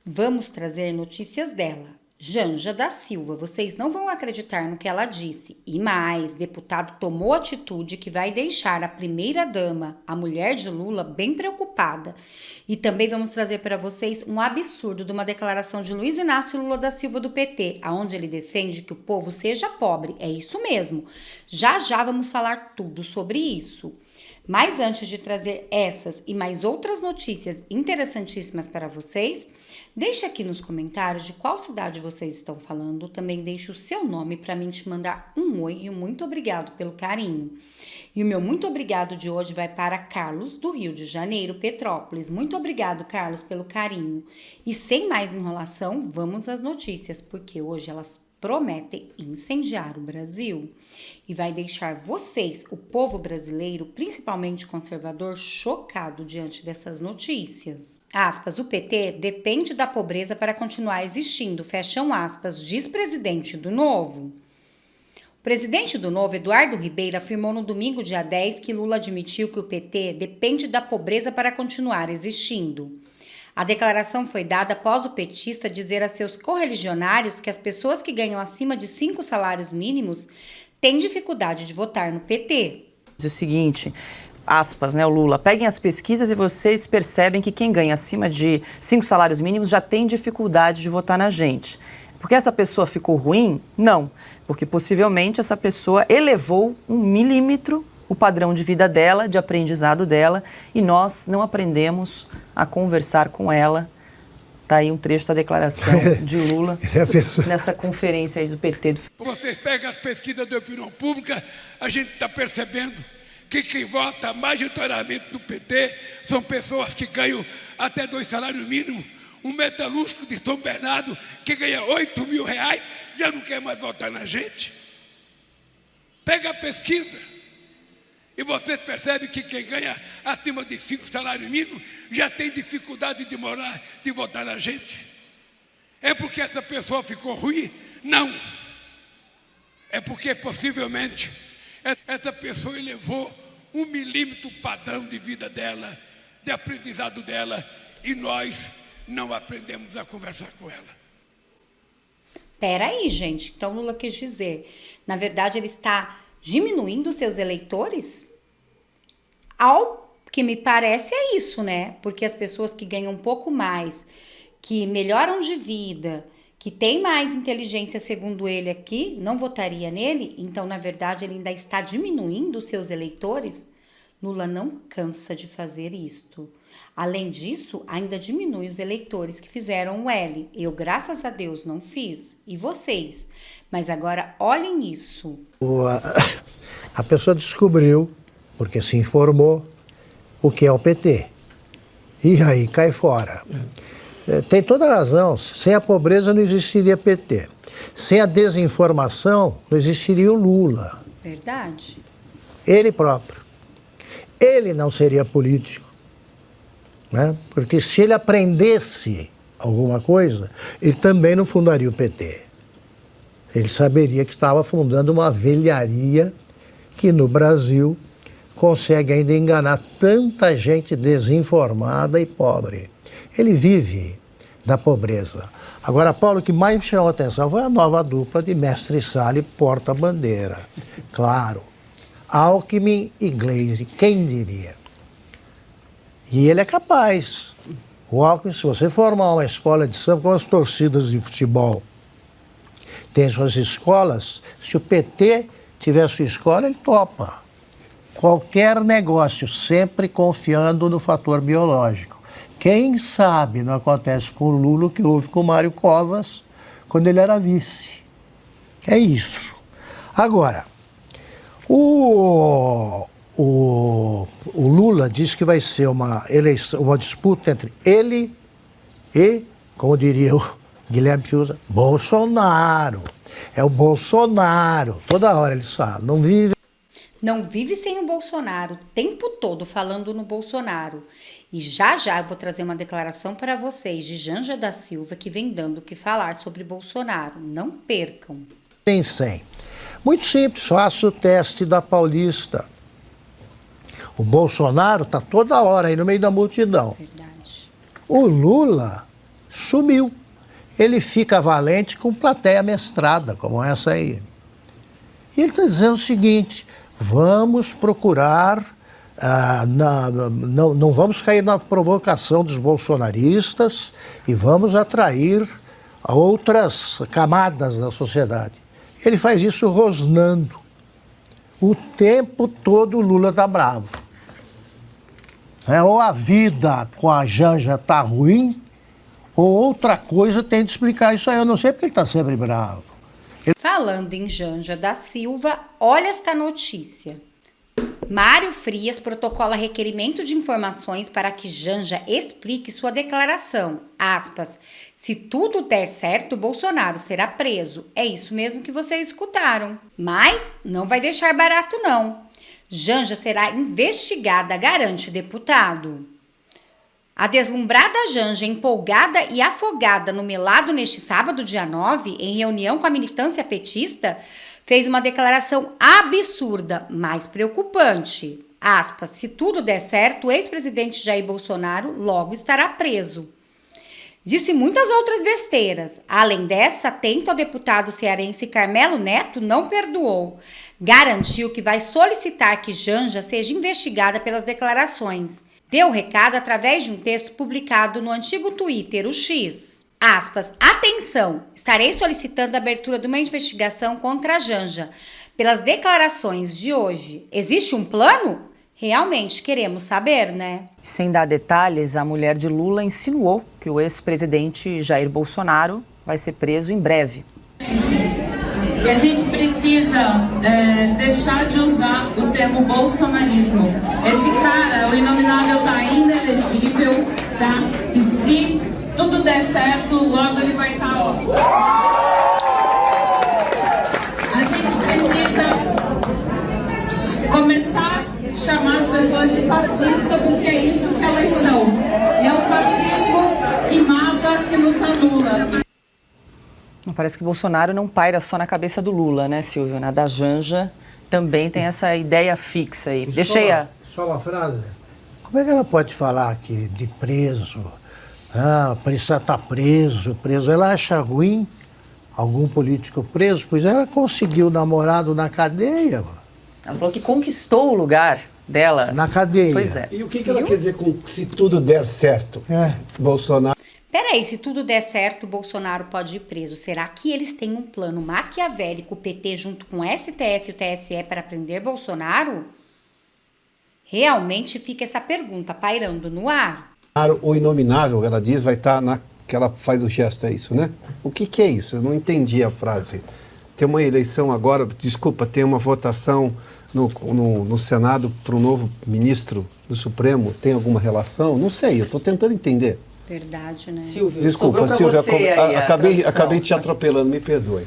Vamos trazer notícias dela. Janja da Silva, vocês não vão acreditar no que ela disse. E mais, deputado tomou atitude que vai deixar a primeira-dama, a mulher de Lula, bem preocupada. E também vamos trazer para vocês um absurdo de uma declaração de Luiz Inácio Lula da Silva do PT, onde ele defende que o povo seja pobre. É isso mesmo. Já vamos falar tudo sobre isso. Mas antes de trazer essas e mais outras notícias interessantíssimas para vocês, deixe aqui nos comentários de qual cidade vocês estão falando. Também deixe o seu nome para mim te mandar um oi e um muito obrigado pelo carinho. E o meu muito obrigado de hoje vai para Carlos, do Rio de Janeiro, Petrópolis. Muito obrigado, Carlos, pelo carinho. E sem mais enrolação, vamos às notícias, porque hoje elas prometem incendiar o Brasil e vai deixar vocês, o povo brasileiro, principalmente conservador, chocado diante dessas notícias. Aspas, o PT depende da pobreza para continuar existindo, fecham aspas, diz presidente do Novo. O presidente do Novo, Eduardo Ribeiro, afirmou no domingo, dia 10, que Lula admitiu que o PT depende da pobreza para continuar existindo. A declaração foi dada após o petista dizer a seus correligionários que as pessoas que ganham acima de 5 salários mínimos têm dificuldade de votar no PT. Diz o seguinte, aspas, né, o Lula, peguem as pesquisas e vocês percebem que quem ganha acima de 5 salários mínimos já tem dificuldade de votar na gente. Porque essa pessoa ficou ruim? Não, porque possivelmente essa pessoa elevou 1 milímetro o padrão de vida dela, de aprendizado dela, e nós não aprendemos a conversar com ela. Está aí um trecho da declaração de Lula nessa conferência aí do PT. Vocês pegam as pesquisas da opinião pública, a gente está percebendo que quem vota majoritariamente no PT são pessoas que ganham até 2 salários mínimos. Um metalúrgico de São Bernardo que ganha R$8.000 já não quer mais votar na gente. Pega a pesquisa. E vocês percebem que quem ganha acima de 5 salários mínimos já tem dificuldade de votar na gente. É porque essa pessoa ficou ruim? Não. É porque possivelmente essa pessoa elevou 1 milímetro o padrão de vida dela, de aprendizado dela, e nós não aprendemos a conversar com ela. Peraí, gente. Então Lula quis dizer, na verdade ele está diminuindo seus eleitores? Ao que me parece é isso, né? Porque as pessoas que ganham um pouco mais, que melhoram de vida, que têm mais inteligência, segundo ele aqui, não votaria nele. Então, na verdade, ele ainda está diminuindo seus eleitores. Lula não cansa de fazer isto. Além disso, ainda diminui os eleitores que fizeram o L. Eu, graças a Deus, não fiz. E vocês? Mas agora, olhem isso. A pessoa descobriu, porque se informou, o que é o PT. E aí cai fora. Tem toda a razão. Sem a pobreza não existiria PT. Sem a desinformação não existiria o Lula. Verdade. Ele próprio. Ele não seria político, né? Porque se ele aprendesse alguma coisa, ele também não fundaria o PT. Ele saberia que estava fundando uma velharia que no Brasil consegue ainda enganar tanta gente desinformada e pobre. Ele vive da pobreza. Agora, Paulo, o que mais me chamou a atenção foi a nova dupla de Mestre Sala e Porta-Bandeira. Claro, Alckmin e Gleisi, quem diria? E ele é capaz. O Alckmin, se você formar uma escola de samba com as torcidas de futebol, tem suas escolas, se o PT tiver sua escola, ele topa. Qualquer negócio, sempre confiando no fator biológico. Quem sabe não acontece com o Lula o que houve com o Mário Covas quando ele era vice. É isso. Agora, o Lula diz que vai ser uma eleição, uma disputa entre ele e, como diria o Guilherme Fiuza, Bolsonaro. É o Bolsonaro. Toda hora eles falam. Não vive sem o Bolsonaro, o tempo todo falando no Bolsonaro. E já eu vou trazer uma declaração para vocês de Janja da Silva, que vem dando o que falar sobre Bolsonaro. Não percam. Tem 100. Muito simples, faça o teste da Paulista. O Bolsonaro está toda hora aí no meio da multidão. Verdade. O Lula sumiu. Ele fica valente com plateia mestrada, como essa aí. E ele está dizendo o seguinte, vamos procurar, não vamos cair na provocação dos bolsonaristas e vamos atrair outras camadas da sociedade. Ele faz isso rosnando. O tempo todo o Lula está bravo. Ou a vida com a Janja está ruim, ou outra coisa tem de explicar isso aí. Eu não sei porque ele está sempre bravo. Falando em Janja da Silva, olha esta notícia. Mário Frias protocola requerimento de informações para que Janja explique sua declaração. Aspas, se tudo der certo, Bolsonaro será preso. É isso mesmo que vocês escutaram. Mas não vai deixar barato não. Janja será investigada, garante deputado. A deslumbrada Janja, empolgada e afogada no melado neste sábado, dia 9, em reunião com a militância petista, fez uma declaração absurda, mas preocupante. Aspas, se tudo der certo, o ex-presidente Jair Bolsonaro logo estará preso. Disse muitas outras besteiras. Além dessa, atento ao deputado cearense Carmelo Neto, não perdoou. Garantiu que vai solicitar que Janja seja investigada pelas declarações. Deu o recado através de um texto publicado no antigo Twitter, o X. Aspas, atenção, estarei solicitando a abertura de uma investigação contra a Janja. Pelas declarações de hoje, existe um plano? Realmente queremos saber, né? Sem dar detalhes, a mulher de Lula insinuou que o ex-presidente Jair Bolsonaro vai ser preso em breve. E a gente precisa deixar de usar o termo bolsonarismo. Esse cara, o inominável, está inelegível, tá? E se tudo der certo, logo ele vai estar, ó. A gente precisa começar a chamar as pessoas de fascista, porque é isso que elas são. É o fascismo que mata, que nos anula. Parece que Bolsonaro não paira só na cabeça do Lula, né, Silvio? Na da Janja também tem essa ideia fixa aí. Deixa aí a... Só uma frase. Como é que ela pode falar aqui de preso? Precisa estar preso. Ela acha ruim algum político preso? Pois ela conseguiu namorado na cadeia. Mano. Ela falou que conquistou o lugar dela. Na cadeia. Pois é. E o que ela quer dizer com se tudo der certo? Bolsonaro. Peraí, se tudo der certo, Bolsonaro pode ir preso. Será que eles têm um plano maquiavélico, o PT junto com o STF e o TSE para prender Bolsonaro? Realmente fica essa pergunta pairando no ar. O inominável, ela diz, vai estar na... que ela faz o gesto, é isso, né? O que é isso? Eu não entendi a frase. Tem uma eleição agora, desculpa, tem uma votação no Senado para o novo ministro do Supremo. Tem alguma relação? Não sei, eu estou tentando entender. Verdade, né? Silvio, desculpa, Silvia, acabei te atropelando, me perdoe.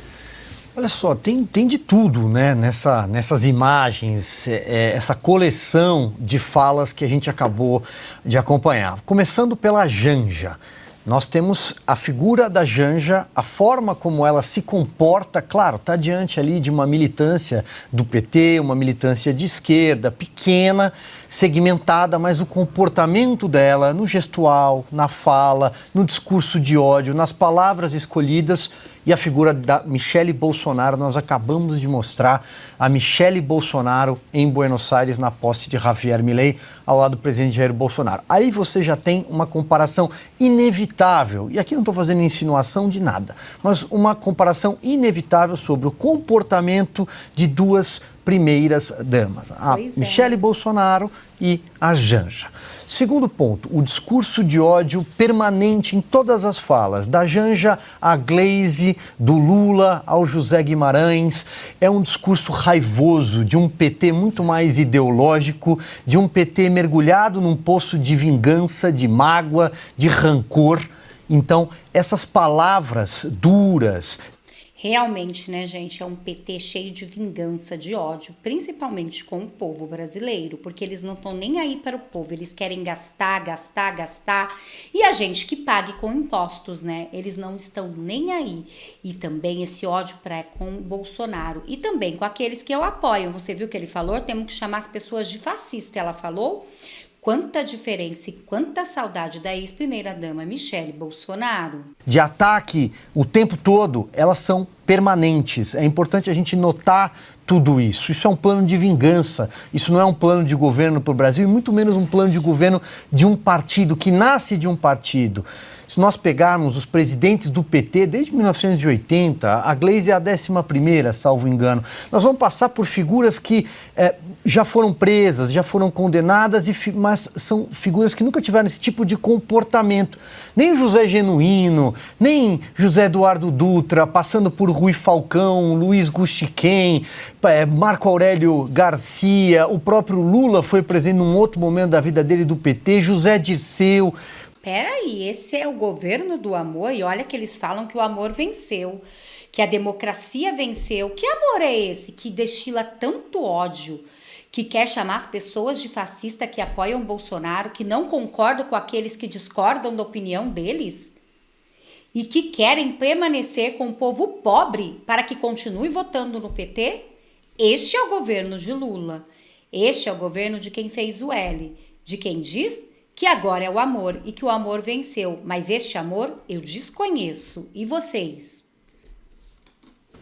Olha só, tem de tudo, né, nessas imagens, essa coleção de falas que a gente acabou de acompanhar. Começando pela Janja. Nós temos a figura da Janja, a forma como ela se comporta, claro, está diante ali de uma militância do PT, uma militância de esquerda, pequena, segmentada, mas o comportamento dela no gestual, na fala, no discurso de ódio, nas palavras escolhidas e a figura da Michele Bolsonaro. Nós acabamos de mostrar a Michele Bolsonaro em Buenos Aires na posse de Javier Milei ao lado do presidente Jair Bolsonaro. Aí você já tem uma comparação inevitável, e aqui não estou fazendo insinuação de nada, mas uma comparação inevitável sobre o comportamento de duas primeiras damas, a Michele Bolsonaro e a Janja. Segundo ponto, o discurso de ódio permanente em todas as falas, da Janja à Gleisi, do Lula ao José Guimarães. É um discurso raivoso de um PT muito mais ideológico, de um PT mergulhado num poço de vingança, de mágoa, de rancor. Então, essas palavras duras... Realmente, né, gente, é um PT cheio de vingança, de ódio, principalmente com o povo brasileiro, porque eles não estão nem aí para o povo, eles querem gastar, gastar, gastar, e a gente que pague com impostos, né, eles não estão nem aí. E também esse ódio com o Bolsonaro, e também com aqueles que eu apoio. Você viu o que ele falou? Temos que chamar as pessoas de fascista, ela falou. quanta diferença e quanta saudade da ex-primeira-dama Michele Bolsonaro. De ataque o tempo todo, elas são permanentes. É importante a gente notar tudo isso. Isso é um plano de vingança. Isso não é um plano de governo para o Brasil, e muito menos um plano de governo de um partido, que nasce de um partido. Se nós pegarmos os presidentes do PT desde 1980, a Gleisi é a 11ª, salvo engano, nós vamos passar por figuras que já foram presas, já foram condenadas, mas são figuras que nunca tiveram esse tipo de comportamento. Nem José Genuíno, nem José Eduardo Dutra, passando por Rui Falcão, Luiz Guxiquem, Marco Aurélio Garcia, o próprio Lula foi presidente num outro momento da vida dele do PT, José Dirceu. Peraí, esse é o governo do amor? E olha que eles falam que o amor venceu, que a democracia venceu. Que amor é esse que destila tanto ódio, que quer chamar as pessoas de fascista que apoiam Bolsonaro, que não concordam com aqueles que discordam da opinião deles? E que querem permanecer com o povo pobre para que continue votando no PT? Este é o governo de Lula. Este é o governo de quem fez o L, de quem diz que agora é o amor e que o amor venceu. Mas este amor eu desconheço. E vocês?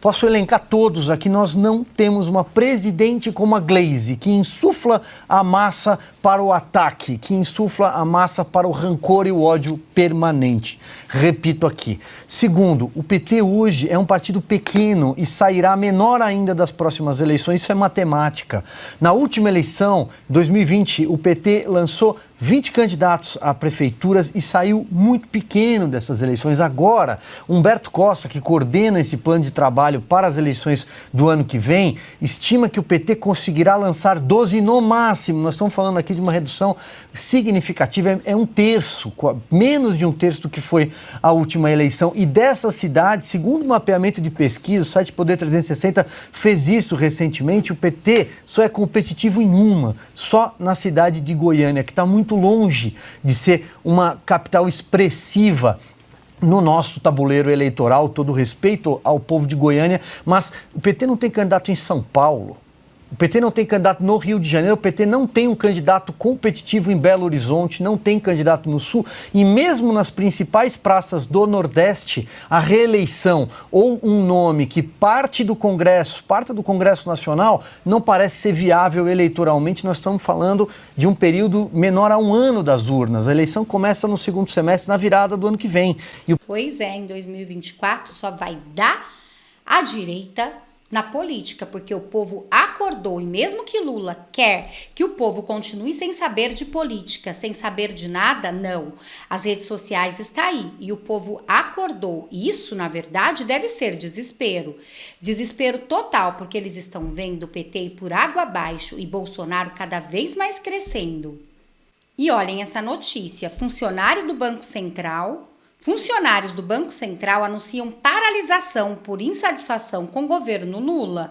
Posso elencar todos aqui. Nós não temos uma presidente como a Gleisi, que insufla a massa para o ataque, que insufla a massa para o rancor e o ódio permanente. Repito aqui. Segundo, o PT hoje é um partido pequeno e sairá menor ainda das próximas eleições. Isso é matemática. Na última eleição, 2020, o PT lançou 20 candidatos a prefeituras e saiu muito pequeno dessas eleições. Agora, Humberto Costa, que coordena esse plano de trabalho para as eleições do ano que vem, estima que o PT conseguirá lançar 12 no máximo. Nós estamos falando aqui de uma redução significativa, é um terço, menos de um terço do que foi a última eleição. E dessas cidades, segundo o mapeamento de pesquisa, o site Poder 360 fez isso recentemente, o PT só é competitivo em uma, só na cidade de Goiânia, que está muito longe de ser uma capital expressiva no nosso tabuleiro eleitoral. Todo respeito ao povo de Goiânia, mas o PT não tem candidato em São Paulo. O PT não tem candidato no Rio de Janeiro, o PT não tem um candidato competitivo em Belo Horizonte, não tem candidato no Sul, e mesmo nas principais praças do Nordeste, a reeleição ou um nome que parte do Congresso Nacional, não parece ser viável eleitoralmente. Nós estamos falando de um período menor a um ano das urnas. A eleição começa no segundo semestre, na virada do ano que vem. Pois é, em 2024 só vai dar a direita na política, porque o povo acordou, e mesmo que Lula quer que o povo continue sem saber de política, sem saber de nada, não. As redes sociais estão aí e o povo acordou. E isso, na verdade, deve ser desespero. Desespero total, porque eles estão vendo o PT ir por água abaixo e Bolsonaro cada vez mais crescendo. E olhem essa notícia, funcionários do Banco Central anunciam paralisação por insatisfação com o governo Lula.